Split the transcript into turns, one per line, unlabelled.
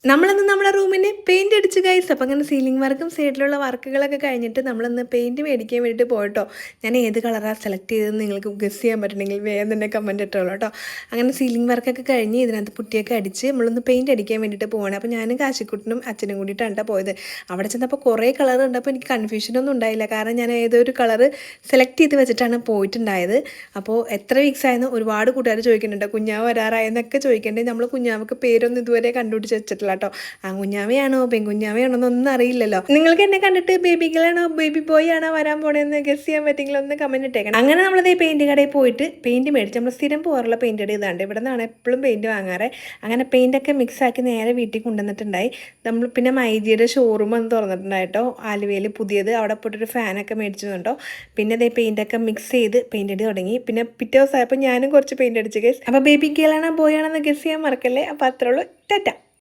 നമ്മളിന്ന് നമ്മുടെ റൂമിന് പെയിന്റ് അടിച്ച് ഗൈസ്. അപ്പം അങ്ങനെ സീലിംഗ് വർക്കും സൈഡിലുള്ള വർക്കുകളൊക്കെ കഴിഞ്ഞിട്ട് നമ്മളിന്ന് പെയിന്റ് മേടിക്കാൻ വേണ്ടിയിട്ട് പോയിട്ടോ. ഞാൻ ഏത് കളറാണ് സെലക്ട് ചെയ്തതെന്ന് നിങ്ങൾക്ക് ഗസ് ചെയ്യാൻ പറ്റണമെങ്കിൽ വേഗം തന്നെ കമൻറ്റ് ഇട്ടോളൂ കേട്ടോ. അങ്ങനെ സീലിംഗ് വർക്കൊക്കെ കഴിഞ്ഞ് ഇതിനകത്ത് പുട്ടിയൊക്കെ അടിച്ച് നമ്മളൊന്ന് പെയിന്റ് അടിക്കാൻ വേണ്ടിയിട്ട് പോവാണ്. അപ്പോൾ ഞാനും കാശിക്കുട്ടനും അച്ഛനും കൂടിയിട്ടാണ് പോയത്. അവിടെ ചെന്നപ്പോൾ കുറേ കളർ ഉണ്ട്. അപ്പോൾ എനിക്ക് കൺഫ്യൂഷനൊന്നും ഉണ്ടായില്ല, കാരണം ഞാൻ ഏതൊരു കളർ സെലക്ട് ചെയ്ത് വെച്ചിട്ടാണ് പോയിട്ടുണ്ടായത്. അപ്പോൾ എത്ര വീക്സ് ആയെന്ന് ഒരുപാട് കൂട്ടുകാർ ചോദിക്കുന്നുണ്ട്. കുഞ്ഞാവ് വരാറായെന്നൊക്കെ ചോദിക്കേണ്ടത്. നമ്മൾ കുഞ്ഞാവക്ക് പേരൊന്നും ഇതുവരെ കണ്ടുപിടിച്ച് വെച്ചിട്ടില്ല കേട്ടോ. ആൺകുഞ്ഞാവയാണോ പെൺകുഞ്ഞാവയാണോ എന്നൊന്നും അറിയില്ലല്ലോ. നിങ്ങൾക്ക് എന്നെ കണ്ടിട്ട് ബേബി ഗേളാണോ ബേബി ബോയ് ആണോ വരാൻ പോണേന്ന് ഗസ് ചെയ്യാൻ പറ്റിയെങ്കിൽ ഒന്ന് കമന്റ് ഇട്ടേക്കണം. അങ്ങനെ നമ്മളതേ പെയിന്റ് കടയിൽ പോയിട്ട് പെയിന്റ് മേടിച്ച് നമ്മൾ സ്ഥിരം പോകാറുള്ള പെയിന്റ് കട ഇതാണ്ട്. ഇവിടെ നിന്നാണ് എപ്പോഴും പെയിന്റ് വാങ്ങാറ്. അങ്ങനെ പെയിന്റൊക്കെ മിക്സ് ആക്കി നേരെ വീട്ടിൽ കൊണ്ടുവന്നിട്ടുണ്ടായി. നമ്മൾ പിന്നെ മൈജിയുടെ ഷോറൂം ഒന്ന് തുറന്നിട്ടുണ്ടായിട്ടോ, ആലുവയിൽ പുതിയത്. അവിടെ പോയിട്ടൊരു ഫാനൊക്കെ മേടിച്ചിട്ടുണ്ടോ. പിന്നെ അതേ പെയിന്റൊക്കെ മിക്സ് ചെയ്ത് പെയിന്റ് അടി തുടങ്ങി. പിന്നെ പിറ്റേ ദിവസമായപ്പോൾ ഞാനും കുറച്ച് പെയിന്റ് അടിച്ച് ഗസ്. അപ്പോൾ ബേബി ഗേളാണോ ബോയ് ആണോ എന്ന് ഗസ് ചെയ്യാൻ മറക്കല്ലേ. അപ്പോൾ അത്രേ ഉള്ളൂ. ടാറ്റ.